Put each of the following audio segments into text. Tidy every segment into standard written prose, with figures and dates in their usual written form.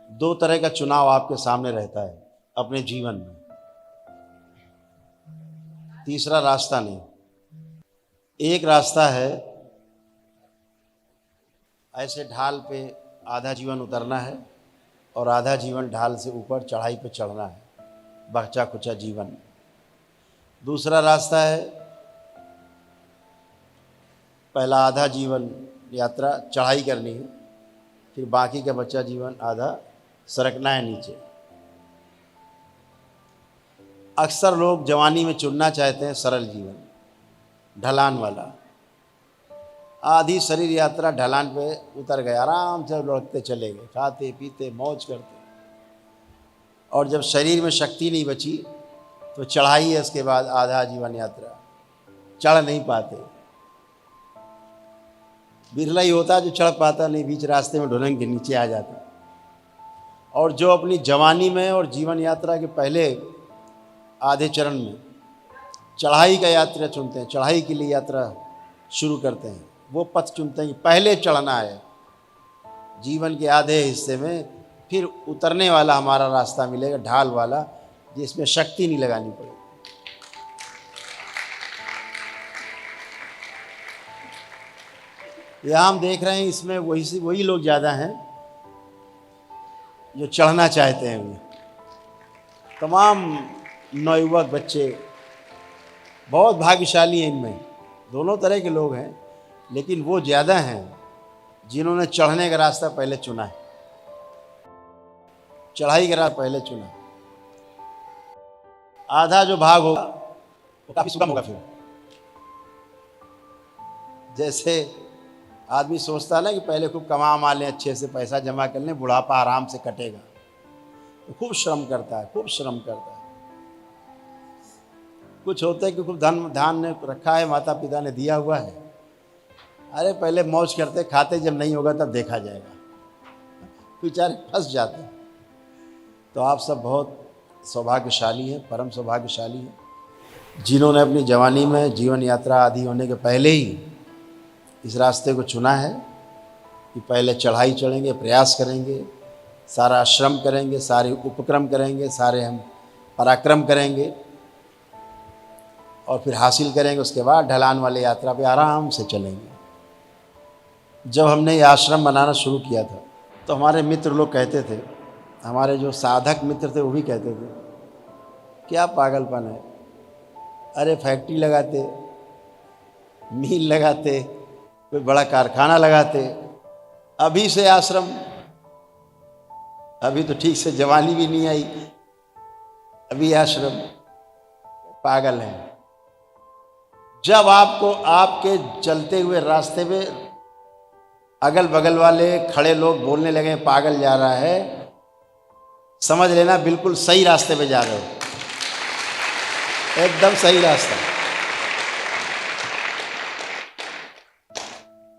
दो तरह का चुनाव आपके सामने रहता है अपने जीवन में, तीसरा रास्ता नहीं। एक रास्ता है ऐसे ढाल पे आधा जीवन उतरना है और आधा जीवन ढाल से ऊपर चढ़ाई पे चढ़ना है, बचा खुचा जीवन। दूसरा रास्ता है पहला आधा जीवन यात्रा चढ़ाई करनी है, फिर बाकी का बचा जीवन आधा सरकना है नीचे। अक्सर लोग जवानी में चुनना चाहते हैं सरल जीवन, ढलान वाला। आधी शरीर यात्रा ढलान पे उतर गए, आराम से लुढ़कते चले गए, खाते पीते मौज करते। और जब शरीर में शक्ति नहीं बची तो चढ़ाई है, इसके बाद आधा जीवन यात्रा चढ़ नहीं पाते। बिरला ही होता जो चढ़ पाता, नहीं बीच रास्ते में ढुलंग के नीचे आ जाता। और जो अपनी जवानी में और जीवन यात्रा के पहले आधे चरण में चढ़ाई का यात्रा चुनते हैं, चढ़ाई के लिए यात्रा शुरू करते हैं, वो पथ चुनते हैं कि पहले चढ़ना है जीवन के आधे हिस्से में, फिर उतरने वाला हमारा रास्ता मिलेगा ढाल वाला, जिसमें शक्ति नहीं लगानी पड़ेगी। यहाँ हम देख रहे हैं इसमें वही लोग ज़्यादा हैं जो चढ़ना चाहते हैं। तमाम नौयुवक बच्चे बहुत भाग्यशाली हैं, इनमें दोनों तरह के लोग हैं, लेकिन वो ज़्यादा हैं जिन्होंने चढ़ने का रास्ता पहले चुना है, चढ़ाई का रास्ता पहले चुना। आधा जो भाग होगा वो काफ़ी सुगम होगा। फिर जैसे आदमी सोचता ना कि पहले खूब कमा लें, अच्छे से पैसा जमा कर लें, बुढ़ापा आराम से कटेगा, तो खूब श्रम करता है, खूब श्रम करता है। कुछ होता है कि खूब धान ने रखा है, माता पिता ने दिया हुआ है, अरे पहले मौज करते खाते, जब नहीं होगा तब देखा जाएगा, बेचारे फंस जाते हैं। तो आप सब बहुत सौभाग्यशाली हैं, परम सौभाग्यशाली हैं, जिन्होंने अपनी जवानी में जीवन यात्रा आदि होने के पहले ही इस रास्ते को चुना है कि पहले चढ़ाई चढ़ेंगे, प्रयास करेंगे, सारा श्रम करेंगे, सारे उपक्रम करेंगे, सारे हम पराक्रम करेंगे और फिर हासिल करेंगे। उसके बाद ढलान वाले यात्रा पे आराम से चलेंगे। जब हमने ये आश्रम बनाना शुरू किया था तो हमारे मित्र लोग कहते थे, हमारे जो साधक मित्र थे वो भी कहते थे, क्या पागलपन है, अरे फैक्ट्री लगाते, मिल लगाते, कोई बड़ा कारखाना लगाते, अभी से आश्रम, अभी तो ठीक से जवानी भी नहीं आई, अभी आश्रम, पागल है। जब आपको आपके चलते हुए रास्ते में अगल बगल वाले खड़े लोग बोलने लगे पागल जा रहा है, समझ लेना बिल्कुल सही रास्ते पे जा रहे हो, एकदम सही रास्ता।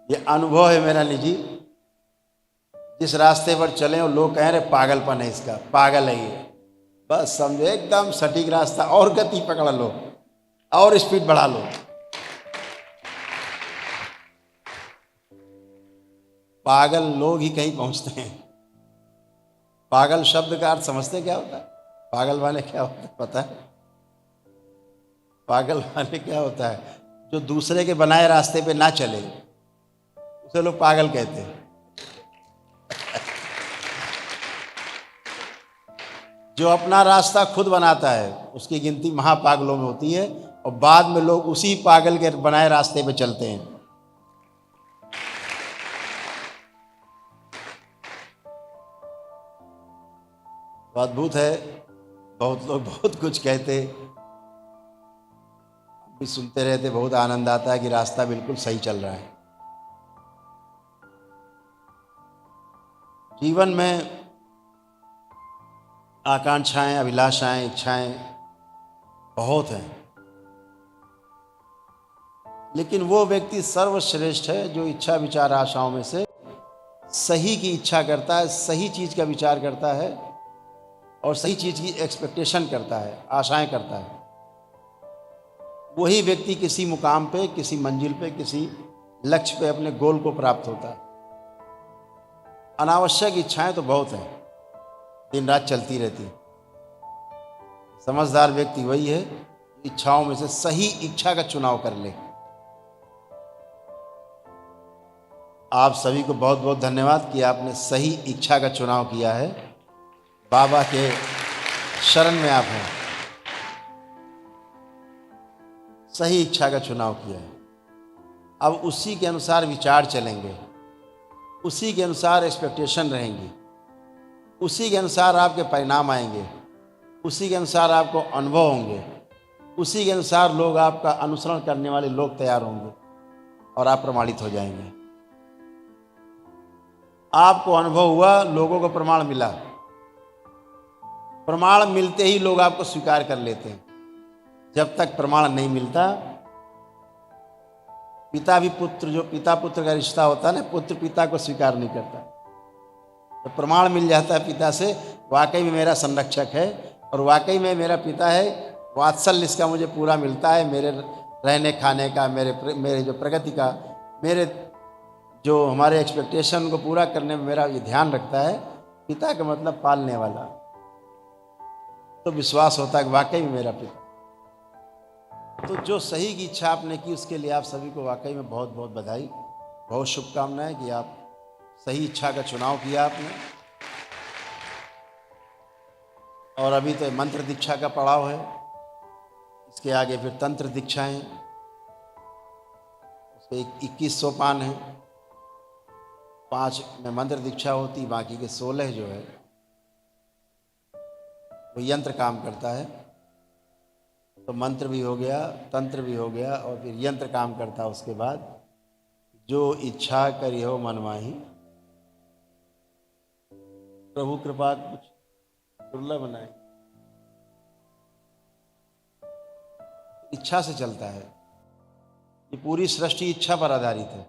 ये अनुभव है मेरा निजी। जिस रास्ते पर चले और लोग कह रहे पागलपन है इसका, पागल है ये, बस समझो एकदम सटीक रास्ता, और गति पकड़ लो और स्पीड बढ़ा लो। पागल लोग ही कहीं पहुंचते हैं। पागल शब्द का अर्थ समझते क्या होता है? पागल वाले क्या होता है पता है? पागल वाले क्या होता है? जो दूसरे के बनाए रास्ते पे ना चले, उसे लोग पागल कहते हैं। जो अपना रास्ता खुद बनाता है उसकी गिनती महापागलों में होती है, और बाद में लोग उसी पागल के बनाए रास्ते पे चलते हैं। तो अद्भुत है, बहुत लोग बहुत कुछ कहते, भी सुनते रहते, बहुत आनंद आता है कि रास्ता बिल्कुल सही चल रहा है। जीवन में आकांक्षाएं, अभिलाषाएं, इच्छाएं बहुत हैं, लेकिन वो व्यक्ति सर्वश्रेष्ठ है जो इच्छा विचार आशाओं में से सही की इच्छा करता है, सही चीज का विचार करता है और सही चीज की एक्सपेक्टेशन करता है, आशाएं करता है। वही व्यक्ति किसी मुकाम पे, किसी मंजिल पे, किसी लक्ष्य पे अपने गोल को प्राप्त होता है। अनावश्यक इच्छाएं तो बहुत हैं, दिन रात चलती रहती है। समझदार व्यक्ति वही है इच्छाओं में से सही इच्छा का चुनाव कर ले। आप सभी को बहुत बहुत धन्यवाद कि आपने सही इच्छा का चुनाव किया है। बाबा के शरण में आप हैं, सही इच्छा का चुनाव किया है। अब उसी के अनुसार विचार चलेंगे, उसी के अनुसार एक्सपेक्टेशन रहेंगी, उसी के अनुसार आपके परिणाम आएंगे, उसी के अनुसार आपको अनुभव होंगे, उसी के अनुसार लोग आपका अनुसरण करने वाले लोग तैयार होंगे और आप प्रमाणित हो जाएंगे। आपको अनुभव हुआ, लोगों को प्रमाण मिला, प्रमाण मिलते ही लोग आपको स्वीकार कर लेते हैं। जब तक प्रमाण नहीं मिलता, पिता भी पुत्र, जो पिता पुत्र का रिश्ता होता है ना, पुत्र पिता को स्वीकार नहीं करता। तो प्रमाण मिल जाता है पिता से, वाकई में मेरा संरक्षक है और वाकई में मेरा पिता है, वात्सल्य इसका मुझे पूरा मिलता है, मेरे रहने खाने का, मेरे जो प्रगति का, मेरे जो हमारे एक्सपेक्टेशन को पूरा करने में मेरा ये ध्यान रखता है। पिता का मतलब पालने वाला। तो विश्वास होता है कि वाकई में मेरा पिता। तो जो सही की इच्छा आपने की उसके लिए आप सभी को वाकई में बहुत बहुत बधाई, बहुत शुभकामनाएं कि आप सही इच्छा का चुनाव किया आपने। और अभी तो मंत्र दीक्षा का पड़ाव है, इसके आगे फिर तंत्र दीक्षाएं, उसके 21 सोपान हैं। 5 में मंत्र दीक्षा होती, बाकी के 16 जो है वो यंत्र काम करता है। तो मंत्र भी हो गया, तंत्र भी हो गया और फिर यंत्र काम करता है। उसके बाद जो इच्छा करी हो मन माही, प्रभु कृपा कुछ दुर्लभ बनाए। इच्छा से चलता है, ये पूरी सृष्टि इच्छा पर आधारित है,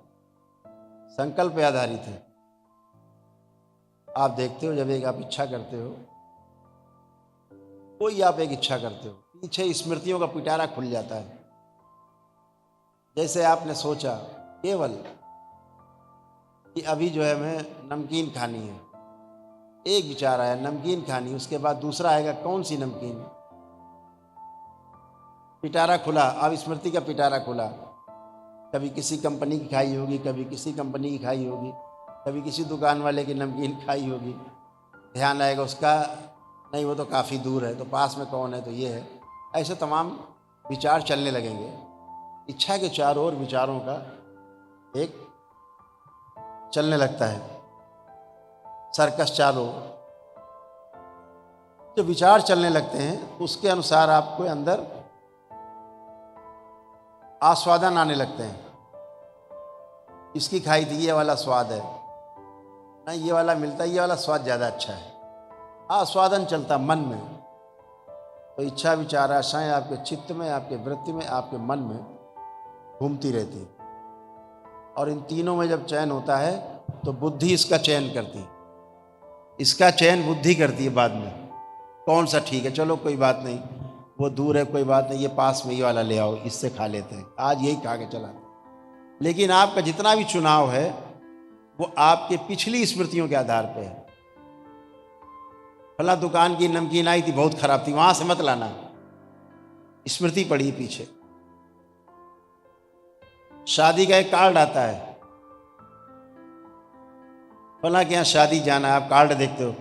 संकल्प पे आधारित है। आप देखते हो जब एक आप इच्छा करते हो, कोई आप एक इच्छा करते हो, पीछे स्मृतियों का पिटारा खुल जाता है। जैसे आपने सोचा केवल कि अभी जो है मैं नमकीन खानी है, एक विचार आया नमकीन खानी, उसके बाद दूसरा आएगा कौन सी नमकीन, पिटारा खुला। अब स्मृति का पिटारा खुला, कभी किसी कंपनी की खाई होगी, कभी किसी कंपनी की खाई होगी, कभी किसी दुकान वाले की नमकीन खाई होगी। ध्यान आएगा उसका, नहीं वो तो काफ़ी दूर है, तो पास में कौन है, तो ये है। ऐसे तमाम विचार चलने लगेंगे। इच्छा के चारों ओर विचारों का एक चलने लगता है सर्कस चारों ओर। जो विचार चलने लगते हैं उसके अनुसार आपको अंदर आस्वादन आने लगते हैं। इसकी खाई थी, ये वाला स्वाद है, नहीं ये वाला मिलता है, ये वाला स्वाद ज़्यादा अच्छा है। आस्वादन चलता मन में। तो इच्छा विचार आशाएं आपके चित्त में, आपके वृत्ति में, आपके मन में घूमती रहती। और इन तीनों में जब चयन होता है तो बुद्धि इसका चयन करती है। इसका चयन बुद्धि करती है बाद में, कौन सा ठीक है, चलो कोई बात नहीं, वो दूर है कोई बात नहीं, ये पास में ये वाला ले आओ, इससे खा लेते हैं, आज यही खा के चला। लेकिन आपका जितना भी चुनाव है वो आपके पिछली स्मृतियों के आधार पर है। फला दुकान की नमकीन आई थी, बहुत खराब थी, वहां से मत लाना, स्मृति पड़ी पीछे। शादी का एक कार्ड आता है, फला के यहाँ शादी जाना है, आप कार्ड देखते हो,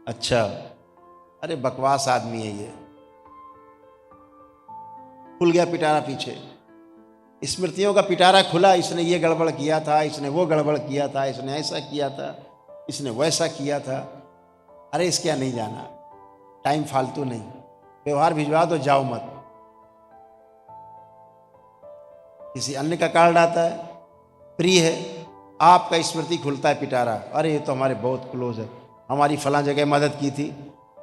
अच्छा अरे बकवास आदमी है ये, खुल गया पिटारा पीछे। स्मृतियों का पिटारा खुला, इसने ये गड़बड़ किया था, इसने वो गड़बड़ किया था, इसने ऐसा किया था, इसने वैसा किया था, अरे इसके यहाँ नहीं जाना, टाइम फालतू नहीं, व्यवहार भिजवा दो, जाओ मत। किसी अन्य का कार्ड आता है, प्रिय है, आपका स्मृति खुलता है पिटारा, अरे ये तो हमारे बहुत क्लोज है, हमारी फलां जगह मदद की थी,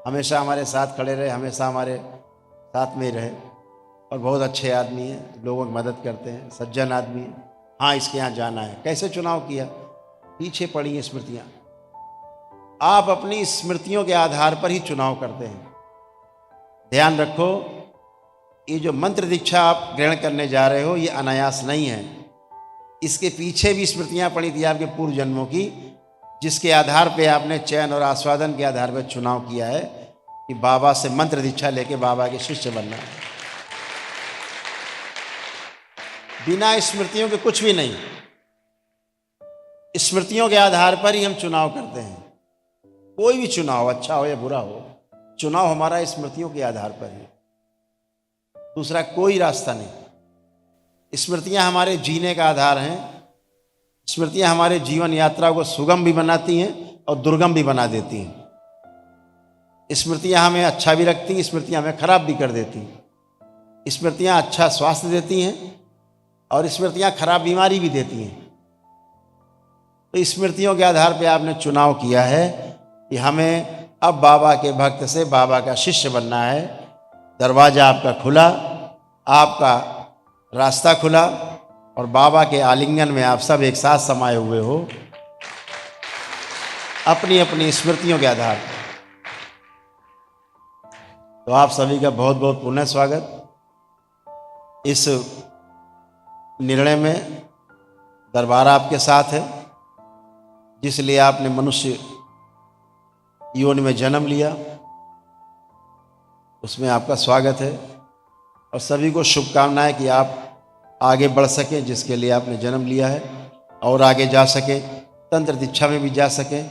हमेशा हमारे साथ खड़े रहे, हमेशा हमारे साथ में रहे और बहुत अच्छे आदमी हैं, लोगों की मदद करते हैं, सज्जन आदमी है, हाँ इसके यहाँ जाना है। कैसे चुनाव किया, पीछे पड़ी हैं स्मृतियाँ। आप अपनी स्मृतियों के आधार पर ही चुनाव करते हैं। ध्यान रखो, ये जो मंत्र दीक्षा आप ग्रहण करने जा रहे हो ये अनायास नहीं है, इसके पीछे भी स्मृतियाँ पड़ी थी आपके पूर्व जन्मों की, जिसके आधार पे आपने चयन और आस्वादन के आधार पर चुनाव किया है कि बाबा से मंत्र दीक्षा लेके बाबा के शिष्य बनना है। बिना स्मृतियों के कुछ भी नहीं, स्मृतियों के आधार पर ही हम चुनाव करते हैं। कोई भी चुनाव, अच्छा हो या बुरा हो, चुनाव हमारा स्मृतियों के आधार पर है, दूसरा कोई रास्ता नहीं। स्मृतियां हमारे जीने का आधार हैं। स्मृतियां हमारे जीवन यात्रा को सुगम भी बनाती हैं और दुर्गम भी बना देती हैं। स्मृतियां हमें अच्छा भी रखती हैं, स्मृतियां हमें खराब भी कर देती हैं। स्मृतियां अच्छा स्वास्थ्य देती हैं और स्मृतियां खराब बीमारी भी देती हैं। तो स्मृतियों के आधार पर आपने चुनाव किया है कि हमें अब बाबा के भक्त से बाबा का शिष्य बनना है। दरवाज़ा आपका खुला, आपका रास्ता खुला और बाबा के आलिंगन में आप सब एक साथ समाये हुए हो अपनी अपनी स्मृतियों के आधार पर। तो आप सभी का बहुत बहुत पुनः स्वागत। इस निर्णय में दरबार आपके साथ है, जिसलिए आपने मनुष्य योनि में जन्म लिया, उसमें आपका स्वागत है। और सभी को शुभकामनाएं कि आप आगे बढ़ सकें, जिसके लिए आपने जन्म लिया है, और आगे जा सकें, तंत्र दीक्षा में भी जा सकें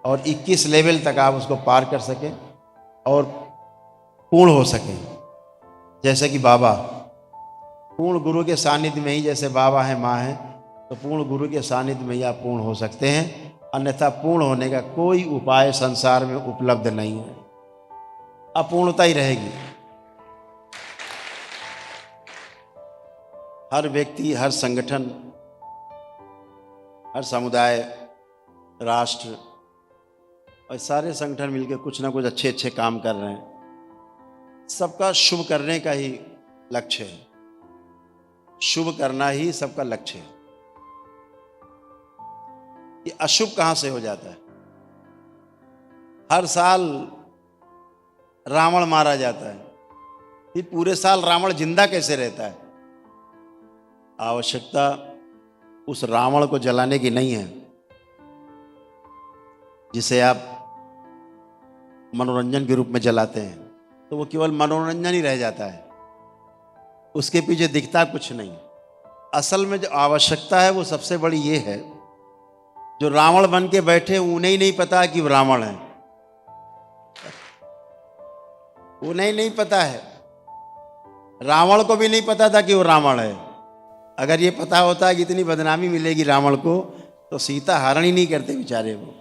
और 21 लेवल तक आप उसको पार कर सकें और पूर्ण हो सकें। जैसे कि बाबा पूर्ण गुरु के सानिध्य में ही, जैसे बाबा हैं माँ हैं, तो पूर्ण गुरु के सानिध्य में ही आप पूर्ण हो सकते हैं। अन्यथा पूर्ण होने का कोई उपाय संसार में उपलब्ध नहीं है, अपूर्णता ही रहेगी। हर व्यक्ति, हर संगठन, हर समुदाय, राष्ट्र और सारे संगठन मिलकर कुछ ना कुछ अच्छे अच्छे काम कर रहे हैं। सबका शुभ करने का ही लक्ष्य है, शुभ करना ही सबका लक्ष्य है। ये अशुभ कहां से हो जाता है? हर साल रावण मारा जाता है, फिर पूरे साल रावण जिंदा कैसे रहता है? आवश्यकता उस रावण को जलाने की नहीं है जिसे आप मनोरंजन के रूप में जलाते हैं, तो वो केवल मनोरंजन ही रह जाता है, उसके पीछे दिखता कुछ नहीं। असल में जो आवश्यकता है वो सबसे बड़ी ये है, जो रावण बन के बैठे उन्हें ही नहीं पता कि वो रावण है, उन्हें नहीं पता है। रावण को भी नहीं पता था कि वो रावण है। अगर ये पता होता कि इतनी बदनामी मिलेगी रावण को, तो सीता हरण ही नहीं करते बेचारे। वो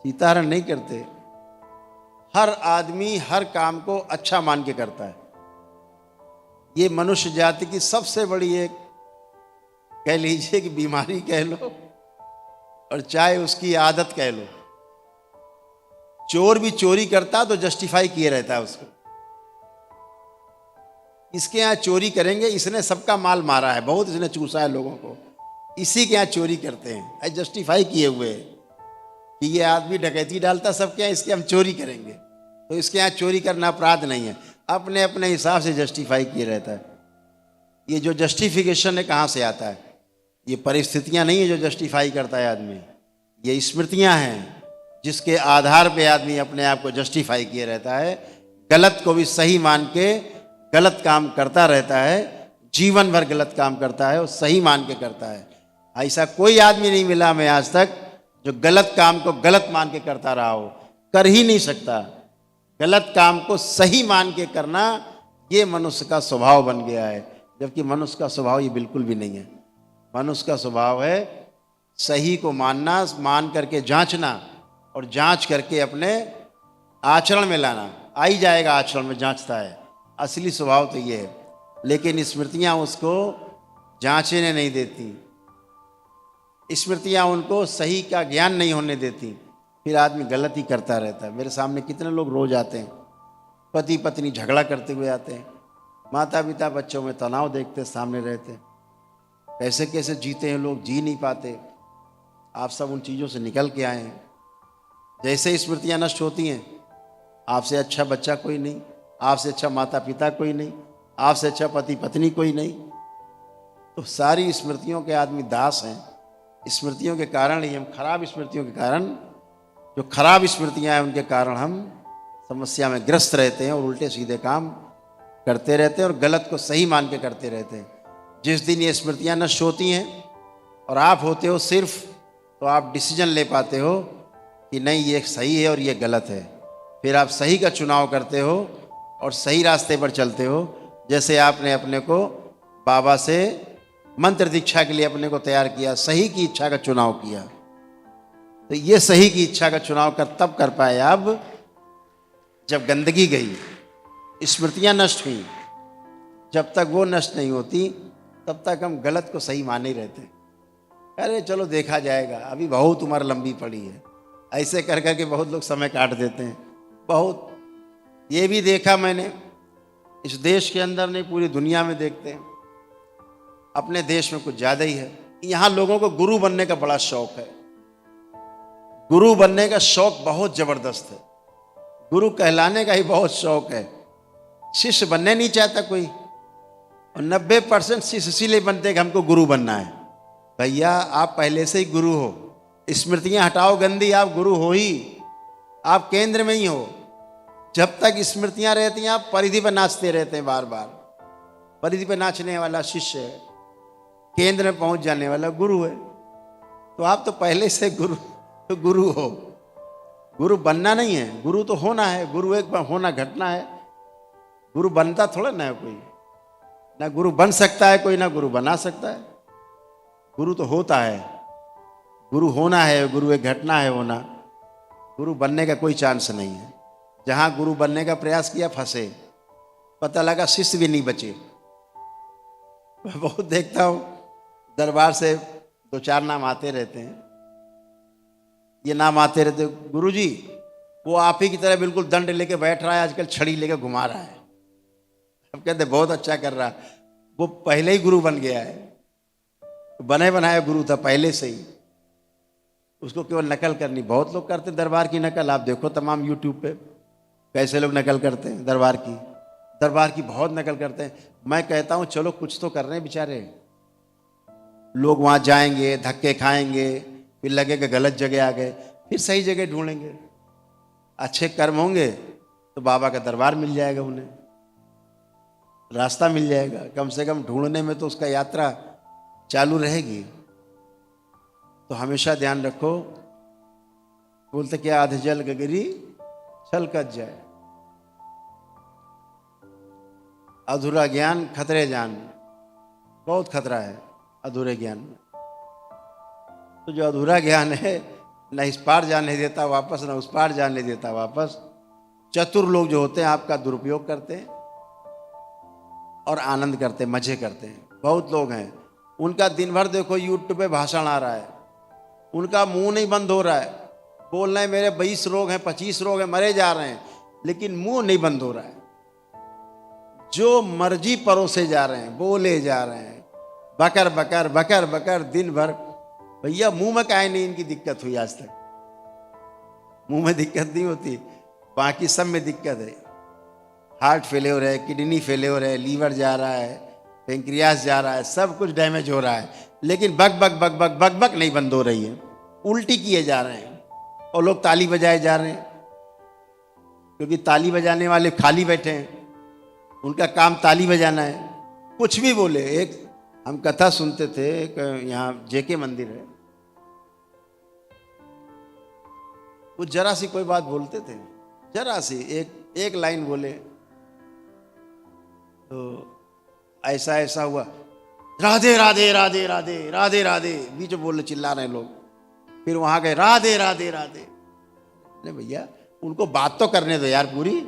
सीता हरण नहीं करते। हर आदमी हर काम को अच्छा मान के करता है। ये मनुष्य जाति की सबसे बड़ी एक, कह लीजिए कि बीमारी कह लो, और चाहे उसकी आदत कह लो। चोर भी चोरी करता तो जस्टिफाई किए रहता है उसको, इसके यहाँ चोरी करेंगे, इसने सबका माल मारा है, बहुत इसने चूसा है लोगों को, इसी के यहाँ चोरी करते हैं, जस्टिफाई किए हुए कि ये आदमी डकैती डालता सबके यहाँ, इसके हम चोरी करेंगे, तो इसके यहाँ चोरी करना अपराध नहीं है। अपने अपने हिसाब से जस्टिफाई किए रहता है। ये जो जस्टिफिकेशन है कहाँ से आता है? ये परिस्थितियाँ नहीं है जो जस्टिफाई करता है आदमी, ये स्मृतियाँ हैं जिसके आधार पे आदमी अपने आप को जस्टिफाई किए रहता है। गलत को भी सही मान के गलत काम करता रहता है, जीवन भर गलत काम करता है और सही मान के करता है। ऐसा कोई आदमी नहीं मिला हमें आज तक जो गलत काम को गलत मान के करता रहा हो, कर ही नहीं सकता। गलत काम को सही मान के करना ये मनुष्य का स्वभाव बन गया है, जबकि मनुष्य का स्वभाव ये बिल्कुल भी नहीं है। मनुष्य का स्वभाव है सही को मानना, मान करके जांचना और जांच करके अपने आचरण में लाना। आ ही जाएगा आचरण में, जांचता है, असली स्वभाव तो ये है। लेकिन स्मृतियाँ उसको जांचने नहीं देती, स्मृतियाँ उनको सही का ज्ञान नहीं होने देती, फिर आदमी गलत ही करता रहता है। मेरे सामने कितने लोग रोज आते हैं, पति पत्नी झगड़ा करते हुए आते हैं, माता पिता बच्चों में तनाव देखते सामने रहते हैं, कैसे कैसे जीते हैं लोग, जी नहीं पाते। आप सब उन चीज़ों से निकल के आए हैं। जैसे स्मृतियाँ नष्ट होती हैं, आपसे अच्छा बच्चा कोई नहीं, आपसे अच्छा माता पिता कोई नहीं, आपसे अच्छा पति पत्नी कोई नहीं। तो सारी स्मृतियों के आदमी दास हैं, स्मृतियों के कारण ही हम, खराब स्मृतियों के कारण, जो खराब स्मृतियां हैं उनके कारण हम समस्या में ग्रस्त रहते हैं और उल्टे सीधे काम करते रहते हैं और गलत को सही मान के करते रहते हैं। जिस दिन ये स्मृतियां नष्ट होती हैं और आप होते हो सिर्फ, तो आप डिसीजन ले पाते हो कि नहीं ये सही है और ये गलत है। फिर आप सही का चुनाव करते हो और सही रास्ते पर चलते हो। जैसे आपने अपने को बाबा से मंत्र दीक्षा के लिए अपने को तैयार किया, सही की इच्छा का चुनाव किया, तो ये सही की इच्छा का चुनाव तब कर पाए आप जब गंदगी गई, स्मृतियां नष्ट हुई। जब तक वो नष्ट नहीं होती तब तक हम गलत को सही माने ही रहते हैं। अरे चलो देखा जाएगा, अभी बहुत उम्र लंबी पड़ी है, ऐसे कर करके बहुत लोग समय काट देते हैं। बहुत ये भी देखा मैंने, इस देश के अंदर नहीं पूरी दुनिया में देखते हैं, अपने देश में कुछ ज़्यादा ही है। यहाँ लोगों को गुरु बनने का बड़ा शौक है, गुरु बनने का शौक बहुत ज़बरदस्त है, गुरु कहलाने का ही बहुत शौक है। शिष्य बनने नहीं चाहता कोई, और 90% शिष्य इसीलिए बनते कि हमको गुरु बनना है। भैया आप पहले से ही गुरु हो, स्मृतियां हटाओ गंदी, आप गुरु हो ही, आप केंद्र में ही हो। जब तक स्मृतियां रहती हैं आप परिधि पर नाचते रहते हैं, बार बार परिधि पर नाचने वाला शिष्य है, केंद्र में पहुंच जाने वाला गुरु है। तो आप तो पहले से गुरु हो। गुरु बनना नहीं है, गुरु तो होना है। गुरु एक बार होना घटना है, गुरु बनता थोड़ा ना है कोई, ना गुरु बन सकता है कोई, ना गुरु बना सकता है। गुरु तो होता है, गुरु होना है, गुरु एक घटना है होना। गुरु बनने का कोई चांस नहीं है। जहां गुरु बनने का प्रयास किया फंसे, पता लगा शिष्य भी नहीं बचे। मैं बहुत देखता हूं दरबार से 2-4 नाम आते रहते हैं, ये नाम आते रहते, गुरु जी वो आप ही की तरह बिल्कुल दंड लेके बैठ रहा है, आजकल छड़ी लेके घुमा रहा है। अब कहते बहुत अच्छा कर रहा, वो पहले ही गुरु बन गया है, बने बनाया गुरु था पहले से ही, उसको केवल नकल करनी। बहुत लोग करते हैं दरबार की नकल, आप देखो तमाम यूट्यूब पे कैसे लोग नकल करते हैं दरबार की बहुत नकल करते हैं। मैं कहता हूं चलो कुछ तो कर रहे हैं बेचारे लोग, वहां जाएंगे, धक्के खाएंगे, फिर लगेगा गलत जगह आ गए, फिर सही जगह ढूंढेंगे, अच्छे कर्म होंगे तो बाबा का दरबार मिल जाएगा, उन्हें रास्ता मिल जाएगा। कम से कम ढूंढने में तो उसका यात्रा चालू रहेगी। तो हमेशा ध्यान रखो, बोलते क्या आधे जल गगरी छलकत जाए, अधूरा ज्ञान खतरे जान। बहुत खतरा है अधूरे ज्ञान में। तो जो अधूरा ज्ञान है न इस पार जाने देता वापस, न उस पार जाने देता वापस। चतुर लोग जो होते हैं आपका दुरुपयोग करते हैं और आनंद करते हैं, मजे करते हैं। बहुत लोग हैं, उनका दिन भर देखो यूट्यूब पे भाषण आ रहा है, उनका मुंह नहीं बंद हो रहा है, बोल रहे हैं मेरे 20 रोग हैं, 25 रोग हैं, मरे जा रहे हैं, लेकिन मुंह नहीं बंद हो रहा है। जो मर्जी परोसे जा रहे हैं, बोले जा रहे हैं, बकर बकर बकर बकर दिन भर। भैया मुंह में काहे नहीं इनकी दिक्कत हुई आज तक? मुंह में दिक्कत नहीं होती, बाकी सब में दिक्कत है। हार्ट फेलियर है, किडनी फेलियर है, लीवर जा रहा है, पेंक्रियास जा रहा है, सब कुछ डैमेज हो रहा है, लेकिन बक बक बक बक बक बक नहीं बंद हो रही है, उल्टी किए जा रहे हैं। और लोग ताली बजाए जा रहे हैं, क्योंकि ताली बजाने वाले खाली बैठे हैं, उनका काम ताली बजाना है। कुछ भी बोले। एक हम कथा सुनते थे, एक यहाँ जेके मंदिर है, वो जरा सी कोई बात बोलते थे, जरा सी एक लाइन बोले तो ऐसा ऐसा हुआ, राधे राधे राधे राधे राधे राधे, बीच में बोले, चिल्ला रहे लोग। फिर वहां गए, राधे राधे राधे। नहीं भैया, उनको बात तो करने दो यार पूरी,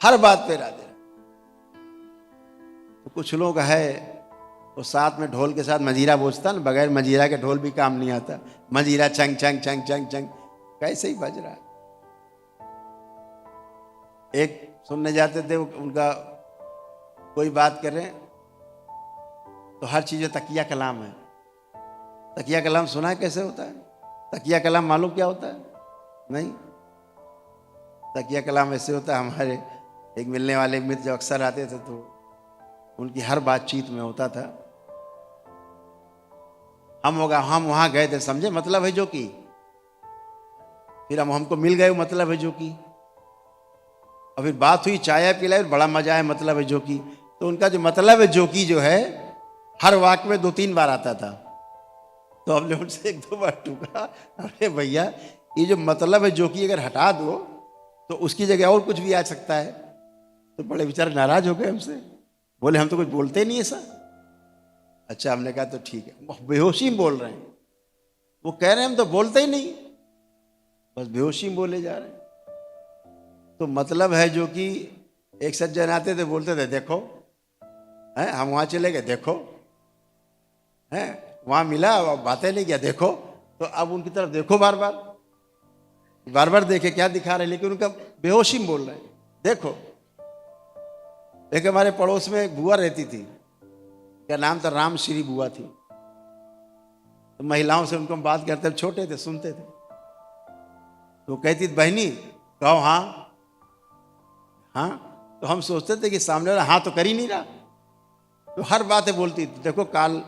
हर बात पे राधे। तो कुछ लोग है वो साथ में ढोल के साथ मजीरा बजता ना, बगैर मजीरा के ढोल भी काम नहीं आता, मजीरा चंग चंग चंग चंग चंग कैसे ही बज रहा है। एक सुनने जाते थे, उनका कोई बात कर रहे हैं तो हर चीज में तकिया कलाम है। तकिया कलाम सुना है कैसे होता है? तकिया कलाम मालूम क्या होता है? नहीं। तकिया कलाम ऐसे होता है, हमारे एक मिलने वाले मित्र जो अक्सर आते थे तो उनकी हर बातचीत में होता था, हम वहां गए थे, समझे, मतलब है जो कि फिर हमको मिल गए, मतलब है जो कि, और फिर बात हुई, चाय पिलाई, बड़ा मजा आया, मतलब है जो कि। तो उनका जो मतलब है जो कि जो है हर वाक्य में 2-3 बार आता था। तो हमने उनसे 1-2 बार टूका, अरे भैया ये जो मतलब है जो कि अगर हटा दो तो उसकी जगह और कुछ भी आ सकता है। तो बड़े बेचारे नाराज हो गए हमसे, बोले हम तो कुछ बोलते नहीं ऐसा। अच्छा, हमने कहा तो ठीक है, बेहोशी में बोल रहे हैं। वो कह रहे हैं हम तो बोलते ही नहीं, बस बेहोशी में बोले जा रहे हैं। तो मतलब है जो कि एक सज्जन आते थे, बोलते थे देखो, हैं हम वहां चले गए, देखो, हैं वहां मिला, बातें नहीं किया, देखो। तो अब उनकी तरफ देखो, बार बार बार बार देखे क्या दिखा रहे हैं, लेकिन उनका बेहोशी में बोल रहे हैं, देखो। एक हमारे पड़ोस में एक बुआ रहती थी, क्या नाम था, राम श्री बुआ थी। तो महिलाओं से उनको हम बात करते, छोटे थे, सुनते थे। तो कहती थी, बहनी कहो हाँ हाँ। तो हम सोचते थे कि सामने वाला हाँ तो कर ही नहीं रहा। तो हर बातें बोलती थी, देखो काल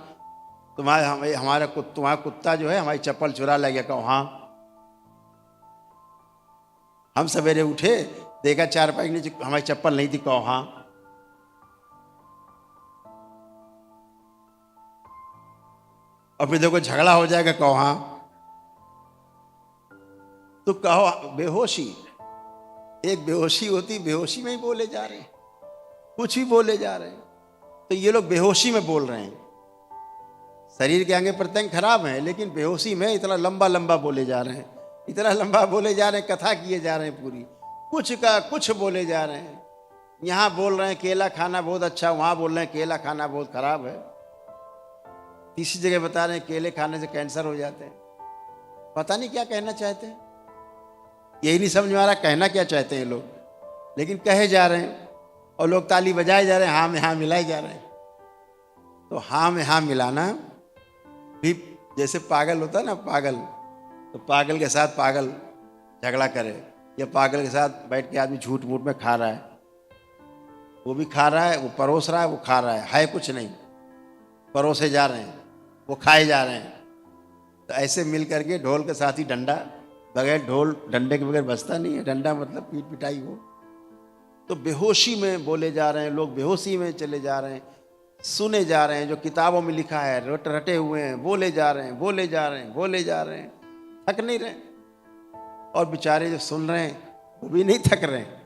तुम्हारा कुत्ता जो है हमारी चप्पल चुरा ले गया, कहो हाँ। हम सवेरे उठे, देखा चारपाई के नीचे हमारी चप्पल नहीं थी, कहो हाँ। और फिर देखो झगड़ा हो जाएगा, कहो हाँ। तो कहो बेहोशी, एक बेहोशी होती, बेहोशी में ही बोले जा रहे हैं, कुछ भी बोले जा रहे हैं। तो ये लोग बेहोशी में बोल रहे हैं, शरीर के अंग प्रत्यंग खराब हैं, लेकिन बेहोशी में इतना लंबा लंबा बोले जा रहे हैं, इतना लंबा बोले जा रहे हैं, कथा किए जा रहे हैं पूरी, कुछ का कुछ बोले जा रहे हैं। यहाँ बोल रहे हैं केला खाना बहुत अच्छा, वहां बोल रहे हैं केला खाना बहुत खराब है। तीसरी जगह बता रहे हैं केले खाने से कैंसर हो जाते हैं। पता नहीं क्या कहना चाहते हैं, यही नहीं समझ में आ रहा कहना क्या चाहते हैं लोग, लेकिन कहे जा रहे हैं और लोग ताली बजाए जा रहे हैं, हाँ में हाँ मिलाए जा रहे हैं। तो हाँ में हाँ मिलाना भी जैसे पागल होता है ना, पागल, तो पागल के साथ पागल झगड़ा करे, या पागल के साथ बैठ के आदमी झूठ मूठ में खा रहा है, वो भी खा रहा है, वो परोस रहा है, वो खा रहा है कुछ नहीं, परोसे जा रहे हैं, वो खाए जा रहे हैं। तो ऐसे मिल करके ढोल के साथ ही डंडा, बगैर ढोल डंडे के बगैर बजता नहीं है, डंडा मतलब पीट पिटाई हो। तो बेहोशी में बोले जा रहे हैं लोग, बेहोशी में चले जा रहे हैं, सुने जा रहे हैं, जो किताबों में लिखा है रटे हुए हैं, बोले जा रहे हैं, बोले जा रहे हैं, बोले जा रहे हैं, थक नहीं रहे। और बेचारे जो सुन रहे हैं वो भी नहीं थक रहे हैं,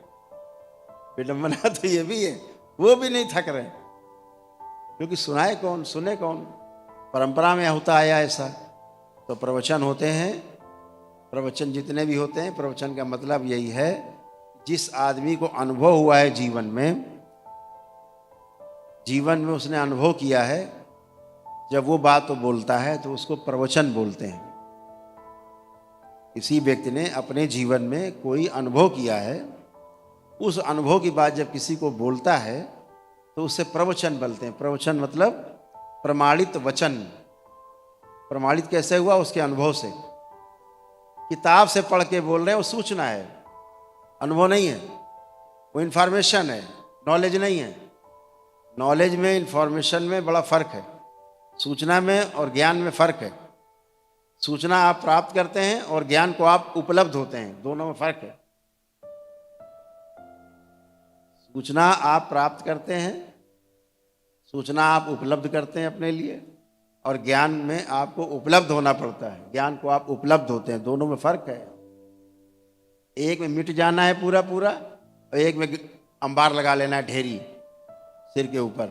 विडंबना तो ये भी है, वो भी नहीं थक रहे, क्योंकि सुनाए कौन, सुने कौन। परंपरा में होता आया ऐसा। तो प्रवचन होते हैं, प्रवचन जितने भी होते हैं, प्रवचन का मतलब यही है, जिस आदमी को अनुभव हुआ है जीवन में उसने अनुभव किया है, जब वो बात तो बोलता है तो उसको प्रवचन बोलते हैं। किसी व्यक्ति ने अपने जीवन में कोई अनुभव किया है, उस अनुभव की बात जब किसी को बोलता है तो उससे प्रवचन बोलते हैं। प्रवचन मतलब प्रमाणित वचन। प्रमाणित कैसे हुआ? उसके अनुभव से। किताब से पढ़ के बोल रहे हैं, वो सूचना है, अनुभव नहीं है, वो इंफॉर्मेशन है, नॉलेज नहीं है। नॉलेज में, इंफॉर्मेशन में बड़ा फर्क है, सूचना में और ज्ञान में फर्क है। सूचना आप प्राप्त करते हैं और ज्ञान को आप उपलब्ध होते हैं, दोनों में फर्क है। सूचना आप प्राप्त करते हैं, सूचना आप उपलब्ध करते हैं अपने लिए, और ज्ञान में आपको उपलब्ध होना पड़ता है, ज्ञान को आप उपलब्ध होते हैं, दोनों में फर्क है। एक में मिट जाना है पूरा पूरा, और एक में अंबार लगा लेना है ढेरी सिर के ऊपर।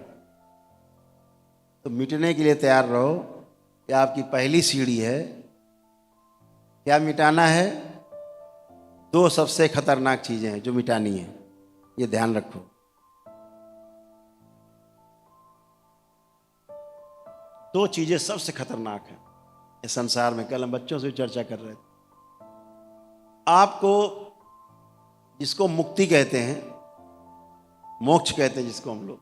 तो मिटने के लिए तैयार रहो, कि आपकी पहली सीढ़ी है। क्या मिटाना है? दो सबसे खतरनाक चीजें हैं जो मिटानी है, ये ध्यान रखो। दो चीजें सबसे खतरनाक हैं इस संसार में। कल हम बच्चों से चर्चा कर रहे थे। आपको जिसको मुक्ति कहते हैं, मोक्ष कहते हैं जिसको हम लोग,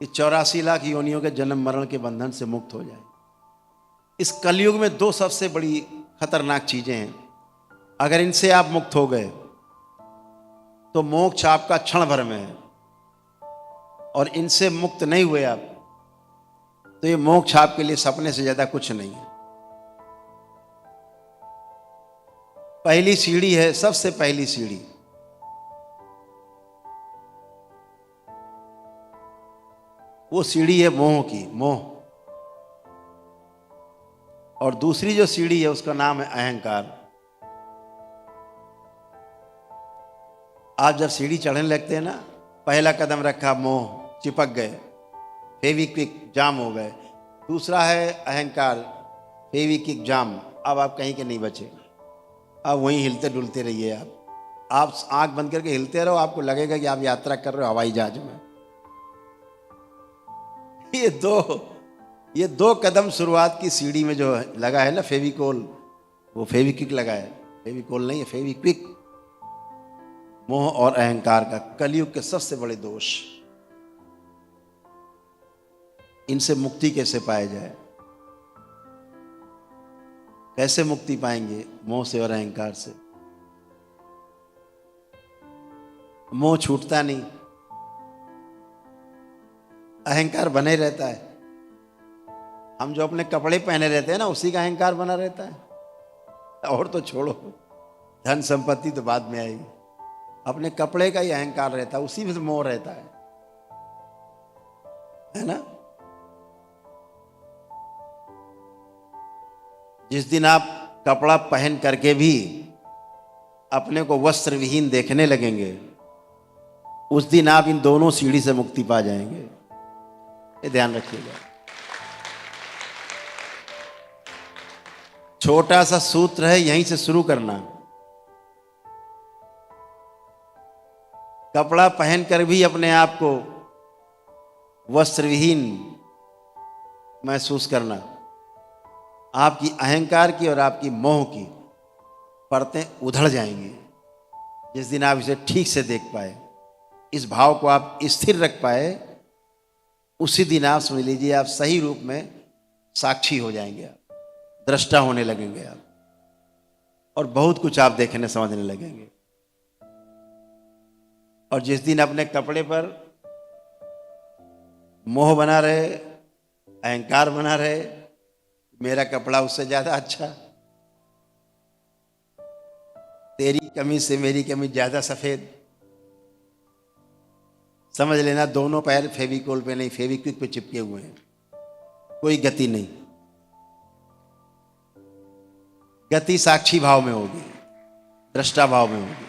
कि 84 लाख योनियों के जन्म मरण के बंधन से मुक्त हो जाए। इस कलयुग में दो सबसे बड़ी खतरनाक चीजें हैं। अगर इनसे आप मुक्त हो गए तो मोक्ष आपका क्षण भर में है, और इनसे मुक्त नहीं हुए आप तो ये मोक्ष आपके लिए सपने से ज्यादा कुछ नहीं है। पहली सीढ़ी है, सबसे पहली सीढ़ी, वो सीढ़ी है मोह की, मोह। और दूसरी जो सीढ़ी है उसका नाम है अहंकार। आप जब सीढ़ी चढ़ने लगते हैं ना, पहला कदम रखा, मोह, चिपक गए, फेविक्विक जाम हो गए। दूसरा है अहंकार, फेविक्विक जाम, अब आप कहीं के नहीं बचे, अब वहीं हिलते डुलते रहिए। आप आंख बंद करके हिलते रहो, आपको लगेगा कि आप यात्रा कर रहे हो हवाई जहाज में। ये दो कदम शुरुआत की सीढ़ी में जो लगा है ना फेविकोल, वो फेविक्विक लगा है, फेविकोल नहीं है, फेविक्विक। मोह और अहंकार का कलयुग के सबसे बड़े दोष। इनसे मुक्ति कैसे पाया जाए? कैसे मुक्ति पाएंगे मोह से और अहंकार से? मोह छूटता नहीं, अहंकार बने रहता है। हम जो अपने कपड़े पहने रहते हैं ना, उसी का अहंकार बना रहता है। और तो छोड़ो, धन संपत्ति तो बाद में आएगी, अपने कपड़े का ही अहंकार रहता है, उसी में तो मोह रहता है ना। जिस दिन आप कपड़ा पहन करके भी अपने को वस्त्र विहीन देखने लगेंगे, उस दिन आप इन दोनों सीढ़ी से मुक्ति पा जाएंगे। ये ध्यान रखिएगा। छोटा सा सूत्र है, यहीं से शुरू करना। कपड़ा पहनकर भी अपने आप को वस्त्र विहीन महसूस करना। आपकी अहंकार की और आपकी मोह की परतें उधड़ जाएंगी जिस दिन आप इसे ठीक से देख पाए, इस भाव को आप स्थिर रख पाए, उसी दिन आप समझ लीजिए आप सही रूप में साक्षी हो जाएंगे, आप दृष्टा होने लगेंगे आप, और बहुत कुछ आप देखने समझने लगेंगे। और जिस दिन अपने कपड़े पर मोह बना रहे, अहंकार बना रहे, मेरा कपड़ा उससे ज्यादा अच्छा, तेरी कमीज से मेरी कमीज ज्यादा सफेद, समझ लेना दोनों पैर फेविकोल पे नहीं, फेविक्विक पे चिपके हुए हैं, कोई गति नहीं। गति साक्षी भाव में होगी, दृष्टा भाव में होगी।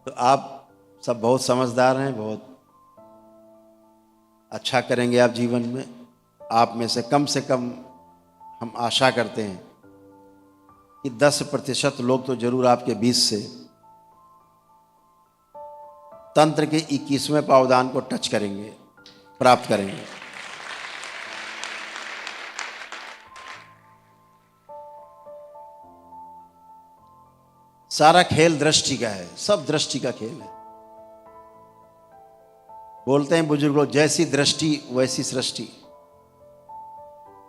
तो आप सब बहुत समझदार हैं, बहुत अच्छा करेंगे आप जीवन में। आप में से कम हम आशा करते हैं कि 10% लोग तो जरूर आपके बीच से तंत्र के 21वें पावदान को टच करेंगे, प्राप्त करेंगे। सारा खेल दृष्टि का है, सब दृष्टि का खेल है। बोलते हैं बुजुर्ग लोग, जैसी दृष्टि वैसी सृष्टि।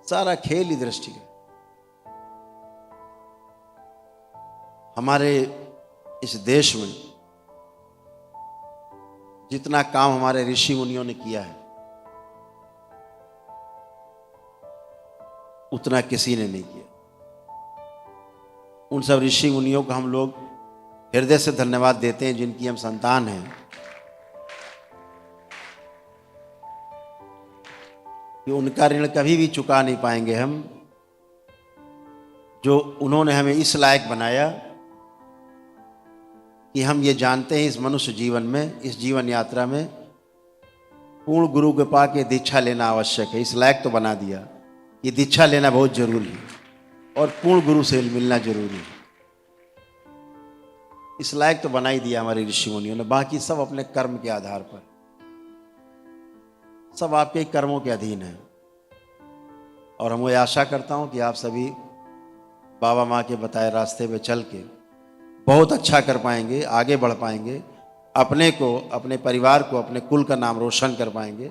सारा खेल ही दृष्टि का। हमारे इस देश में जितना काम हमारे ऋषि मुनियों ने किया है, उतना किसी ने नहीं किया। उन सब ऋषि मुनियों को हम लोग हृदय से धन्यवाद देते हैं, जिनकी हम संतान हैं, कि उनका ऋण कभी भी चुका नहीं पाएंगे हम, जो उन्होंने हमें इस लायक बनाया कि हम ये जानते हैं इस मनुष्य जीवन में, इस जीवन यात्रा में पूर्ण गुरु के पाके दीक्षा लेना आवश्यक है। इस लायक तो बना दिया, ये दीक्षा लेना बहुत जरूरी है और पूर्ण गुरु से मिलना जरूरी है। इस लायक तो बना ही दिया हमारे ऋषि मुनियों ने। बाकी सब अपने कर्म के आधार पर, सब आपके कर्मों के अधीन है। और हम ये आशा करता हूं कि आप सभी बाबा माँ के बताए रास्ते पे चल के बहुत अच्छा कर पाएंगे, आगे बढ़ पाएंगे, अपने को, अपने परिवार को, अपने कुल का नाम रोशन कर पाएंगे,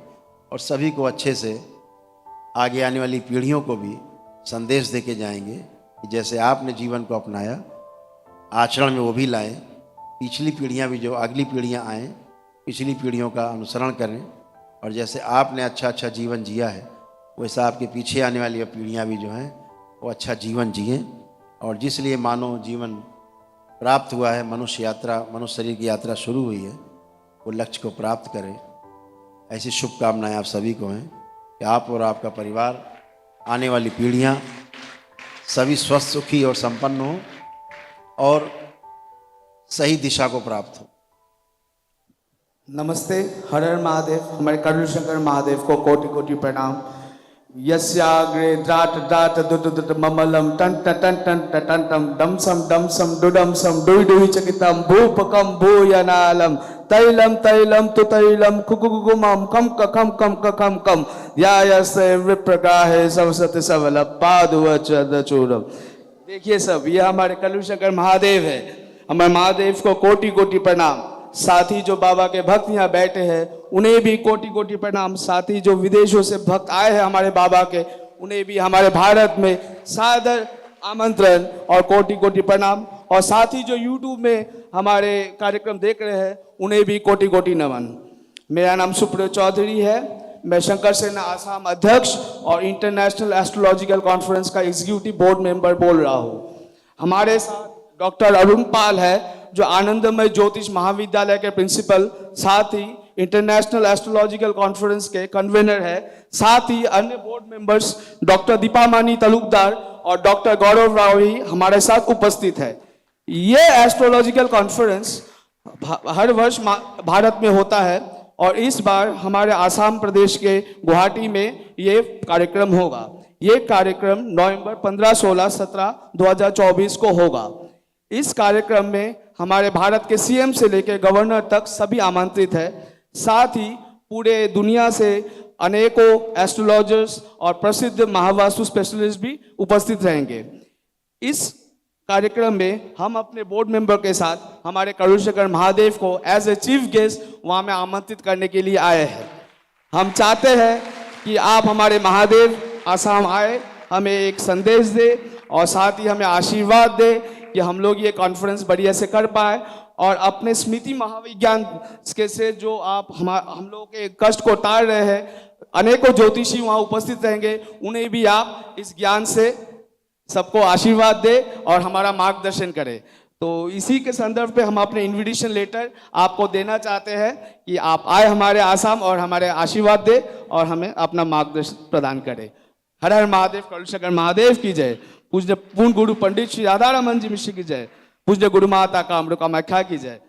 और सभी को अच्छे से आगे आने वाली पीढ़ियों को भी संदेश दे के जाएंगे कि जैसे आपने जीवन को अपनाया, आचरण में वो भी लाएं। पिछली पीढ़ियां भी, जो अगली पीढ़ियां आएँ, पिछली पीढ़ियों का अनुसरण करें, और जैसे आपने अच्छा अच्छा जीवन जिया है, वैसा आपके पीछे आने वाली पीढ़ियाँ भी जो हैं वो अच्छा जीवन जिएँ, और जिस लिए मानव जीवन प्राप्त हुआ है, मनुष्य यात्रा, मनुष्य शरीर की यात्रा शुरू हुई है, वो लक्ष्य को प्राप्त करें। ऐसी शुभकामनाएं आप सभी को हैं कि आप और आपका परिवार, आने वाली पीढ़ियां सभी स्वस्थ, सुखी और संपन्न हो और सही दिशा को प्राप्त हो। नमस्ते, हर हर महादेव। हमारे करुण शंकर महादेव को कोटि कोटि प्रणाम। यस्याग्रे द्राट द्राट दुट दुट ममलम टन टन टन टन टन टम डम सम डुडम सम डुई डुई चकितम भूपकम भूयनालम तैलम तैलम तु तैलम कुकुकुमम कम कम कम कम कम ध्यायस्य विप्रगाहे सरस्वती सबल पादुवचूरम। देखिए सब, ये हमारे करुण शंकर महादेव है। हमारे महादेव को कोटि कोटि प्रणाम। साथ ही जो बाबा के भक्त यहाँ बैठे हैं उन्हें भी कोटि कोटि प्रणाम। साथ ही जो विदेशों से भक्त आए हैं हमारे बाबा के, उन्हें भी हमारे भारत में सादर आमंत्रण और कोटि कोटि प्रणाम। और साथ ही जो यूट्यूब में हमारे कार्यक्रम देख रहे हैं उन्हें भी कोटि कोटि नमन। मेरा नाम सुप्रिय चौधरी है। मैं शंकर सेना आसाम अध्यक्ष और इंटरनेशनल एस्ट्रोलॉजिकल कॉन्फ्रेंस का एग्जीक्यूटिव बोर्ड मेंबर बोल रहा हूँ। हमारे साथ डॉक्टर अरुण पाल है, जो आनंदमय ज्योतिष महाविद्यालय के प्रिंसिपल, साथ ही इंटरनेशनल एस्ट्रोलॉजिकल कॉन्फ्रेंस के कन्वेनर है। साथ ही अन्य बोर्ड मेंबर्स डॉक्टर दीपामानी तालुकदार और डॉक्टर गौरव राव ही हमारे साथ उपस्थित है। ये एस्ट्रोलॉजिकल कॉन्फ्रेंस हर वर्ष भारत में होता है और इस बार हमारे आसाम प्रदेश के गुवाहाटी में ये कार्यक्रम होगा। ये कार्यक्रम नवंबर 15, 16, 17, 2024 को होगा। इस कार्यक्रम में हमारे भारत के सीएम से लेकर गवर्नर तक सभी आमंत्रित है। साथ ही पूरे दुनिया से अनेकों एस्ट्रोलॉजर्स और प्रसिद्ध महावास्तु स्पेशलिस्ट भी उपस्थित रहेंगे। इस कार्यक्रम में हम अपने बोर्ड मेंबर के साथ हमारे करुण शंकर महादेव को एज ए चीफ गेस्ट वहां में आमंत्रित करने के लिए आए हैं। हम चाहते हैं कि आप हमारे महादेव आसाम आए, हमें एक संदेश दे और साथ ही हमें आशीर्वाद दे कि हम लोग ये कॉन्फ्रेंस बढ़िया से कर पाए और अपने स्मृति महाविज्ञान के से जो आप हम लोगों के कष्ट को टाल रहे हैं, अनेकों ज्योतिषी वहाँ उपस्थित रहेंगे, उन्हें भी आप इस ज्ञान से सबको आशीर्वाद दे और हमारा मार्गदर्शन करें। तो इसी के संदर्भ पे हम अपने इन्विटेशन लेटर आपको देना चाहते हैं कि आप आए हमारे आसाम और हमारे आशीर्वाद दे और हमें अपना मार्गदर्शन प्रदान करें। हर हर महादेव, करुण शंकर महादेव की जय। पूज्य पूर्ण गुरु पंडित श्री राधारमन जी मिश्र की जय। पूज्य गुरु माता कामाख्या की जय।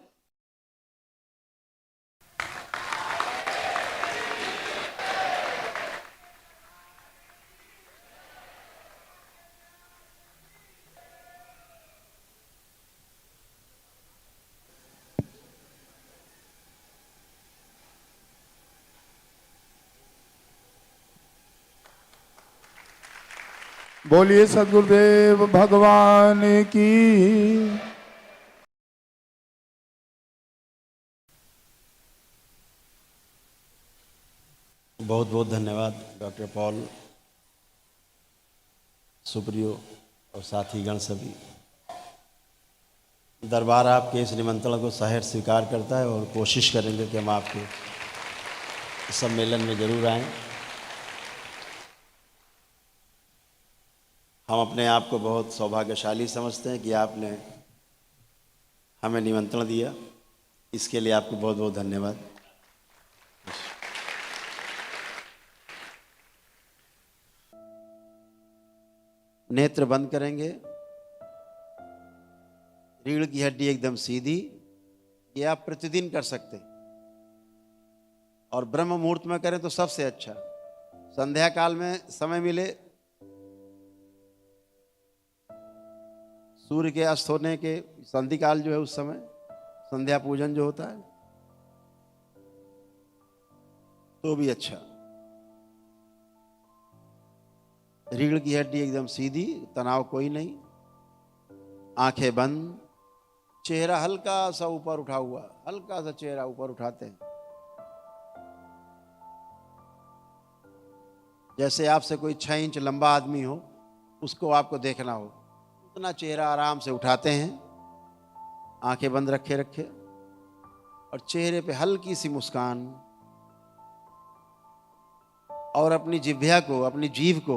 बोलिए सदगुरुदेव भगवान की। बहुत बहुत धन्यवाद डॉक्टर पॉल, सुप्रियो और साथी गण सभी। दरबार आपके इस निमंत्रण को सहर्ष स्वीकार करता है और कोशिश करेंगे कि हम आपके सम्मेलन में जरूर आएं। हम अपने आप को बहुत सौभाग्यशाली समझते हैं कि आपने हमें निमंत्रण दिया। इसके लिए आपको बहुत बहुत धन्यवाद। नेत्र बंद करेंगे, रीढ़ की हड्डी एकदम सीधी। ये आप प्रतिदिन कर सकते हैं और ब्रह्म मुहूर्त में करें तो सबसे अच्छा। संध्या काल में समय मिले, सूर्य के अस्त होने के संधि काल जो है उस समय संध्या पूजन जो होता है तो भी अच्छा। रीढ़ की हड्डी एकदम सीधी, तनाव कोई नहीं, आंखें बंद, चेहरा हल्का सा ऊपर उठा हुआ, हल्का सा चेहरा ऊपर उठाते हैं जैसे आपसे कोई 6 इंच लंबा आदमी हो, उसको आपको देखना हो, उतना चेहरा आराम से उठाते हैं। आंखें बंद रखे रखे और चेहरे पे हल्की सी मुस्कान, और अपनी जिह्वा को, अपनी जीभ को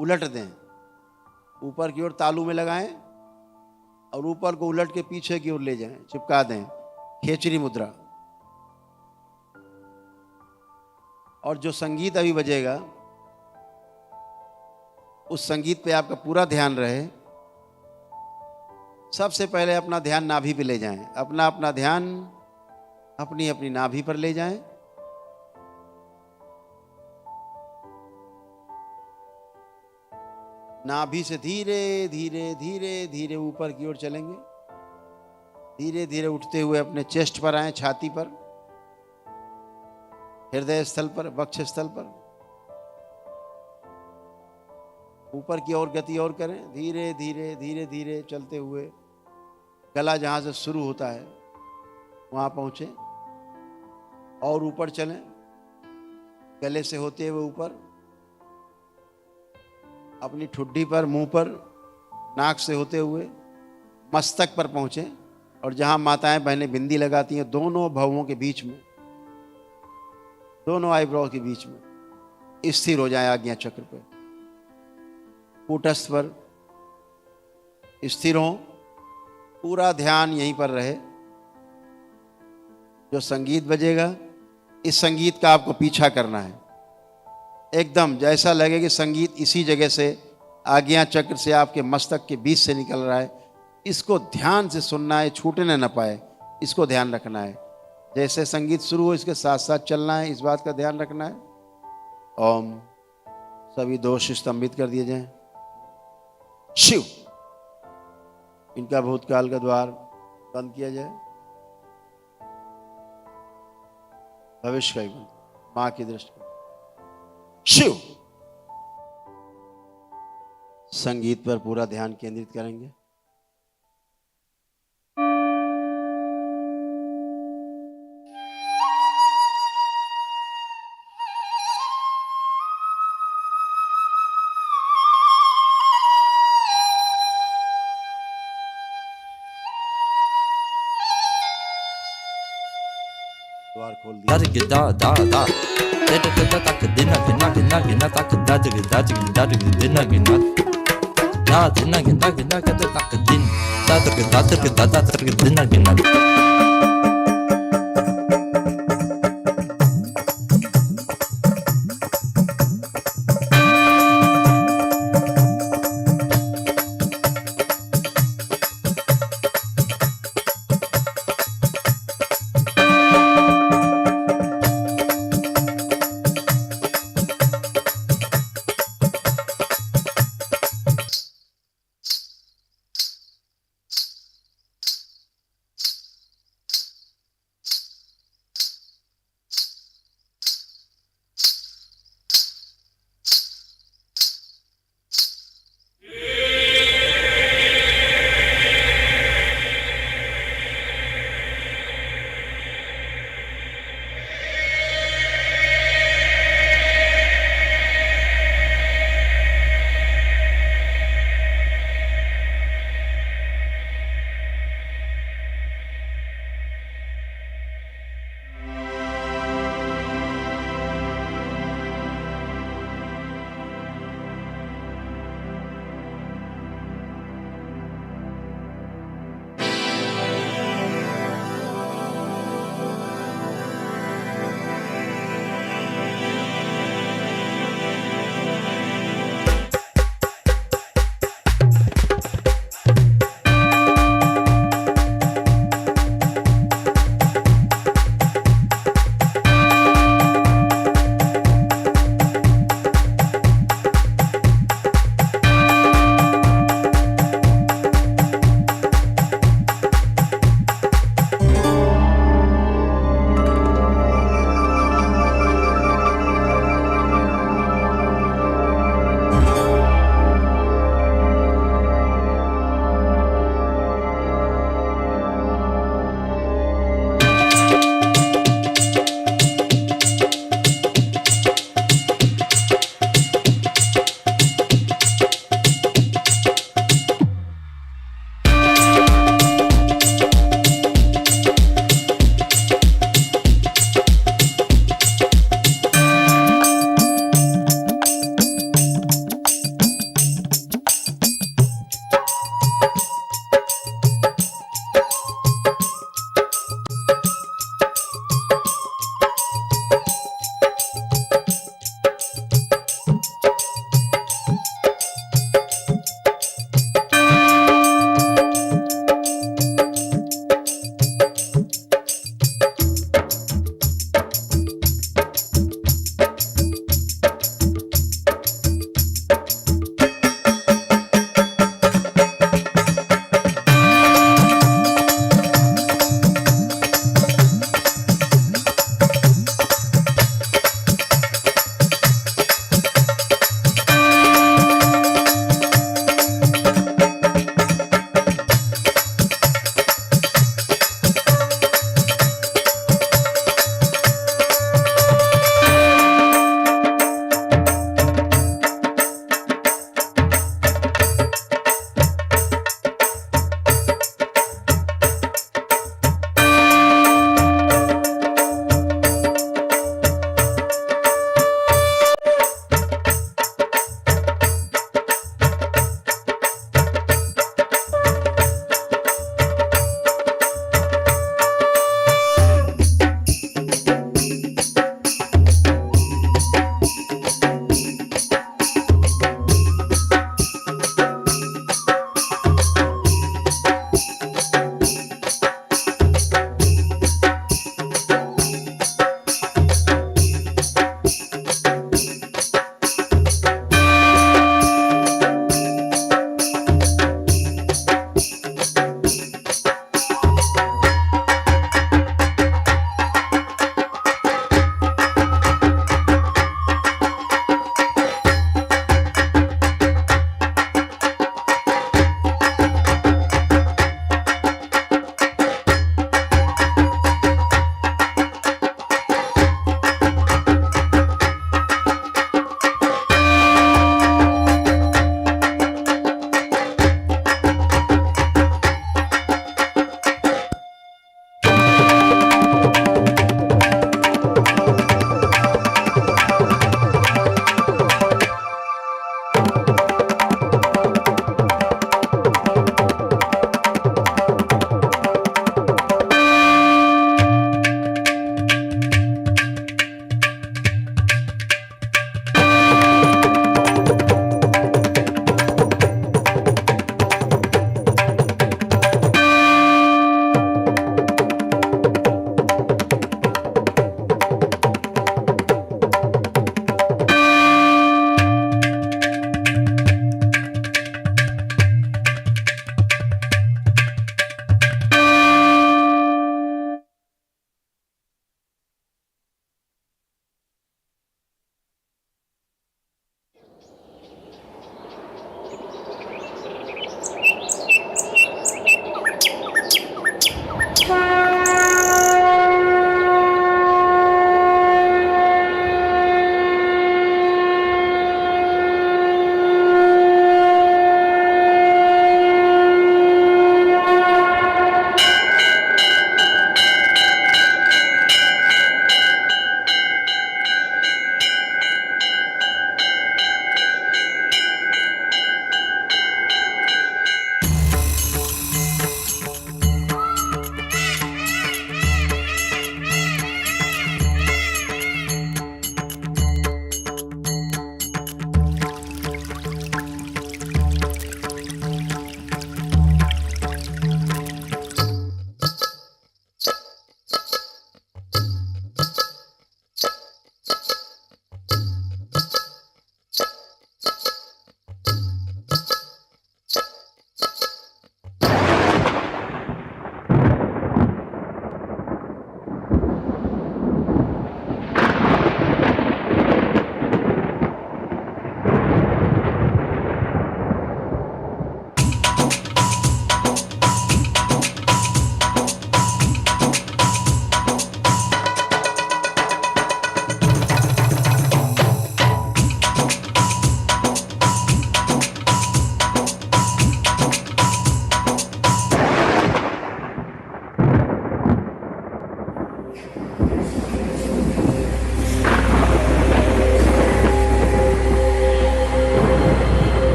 उलट दें, ऊपर की ओर तालू में लगाएं और ऊपर को उलट के पीछे की ओर ले जाएं, चिपका दें, खेचरी मुद्रा। और जो संगीत अभी बजेगा उस संगीत पे आपका पूरा ध्यान रहे। सबसे पहले अपना ध्यान नाभि पे ले जाएं, अपना अपना ध्यान अपनी अपनी नाभि पर ले जाएं। नाभि से धीरे धीरे धीरे धीरे ऊपर की ओर चलेंगे, धीरे धीरे उठते हुए अपने चेस्ट पर आए, छाती पर, हृदय स्थल पर, वक्ष स्थल पर। ऊपर की ओर गति और करें, धीरे धीरे धीरे धीरे चलते हुए गला जहां से शुरू होता है वहां पहुंचे और ऊपर चलें, गले से होते हुए ऊपर अपनी ठुड्डी पर, मुंह पर, नाक से होते हुए मस्तक पर पहुंचे और जहां माताएं बहनें बिंदी लगाती हैं दोनों भवों के बीच में, दोनों आईब्रो के बीच में स्थिर हो जाए आज्ञा चक्र पर, कूटस्थ पर स्थिर हो, पूरा ध्यान यहीं पर रहे। जो संगीत बजेगा इस संगीत का आपको पीछा करना है, एकदम जैसा लगे कि संगीत इसी जगह से आज्ञा चक्र से आपके मस्तक के बीच से निकल रहा है। इसको ध्यान से सुनना है, छूटने न पाए, इसको ध्यान रखना है। जैसे संगीत शुरू हो इसके साथ साथ चलना है, इस बात का ध्यान रखना है। ओम। सभी दोष स्तंभित कर दिए जाएं। शिव। इनका भूतकाल का द्वार बंद किया जाए, भविष्य का ही बंद, मां की दृष्टि। शिव। संगीत पर पूरा ध्यान केंद्रित करेंगे। द्वार खोल दिया। da da da da da da da da da dinna ginna ginna ginna da da da da da da dinna ginna da dinna ginna ginna da da din da da da da da dinna ginna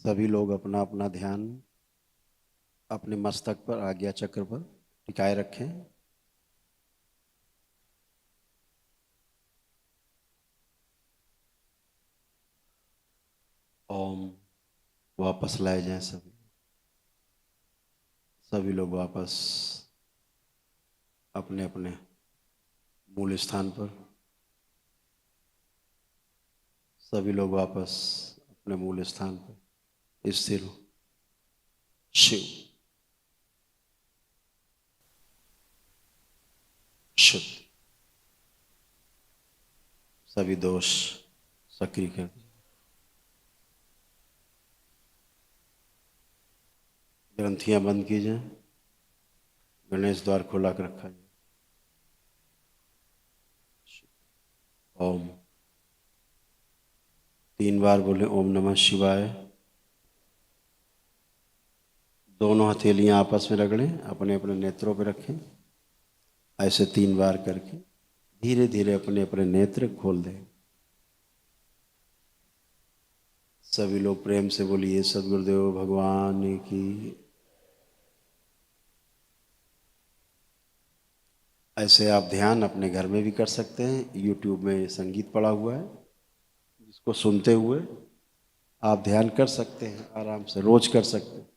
सभी लोग अपना अपना ध्यान अपने मस्तक पर, आज्ञा चक्र पर टिकाए रखें। ओम वापस लाए जाएं सभी लोग वापस अपने अपने मूल स्थान पर। सभी लोग वापस अपने मूल स्थान पर स्थिर हो। शिव शुद्ध। सभी दोष सक्रिय कर दीजिए। ग्रंथियां बंद की जाएं। गणेश द्वार खोला कर रखा जाए। ओम 3 बार बोले ओम नमः शिवाय। दोनों हथेलियां आपस में रगड़ें, अपने अपने नेत्रों पर रखें। ऐसे 3 बार करके धीरे धीरे अपने अपने नेत्र खोल दें। सभी लोग प्रेम से बोलिए सद्गुरुदेव भगवान की। ऐसे आप ध्यान अपने घर में भी कर सकते हैं। YouTube में संगीत पड़ा हुआ है, जिसको सुनते हुए आप ध्यान कर सकते हैं। आराम से रोज कर सकते हैं।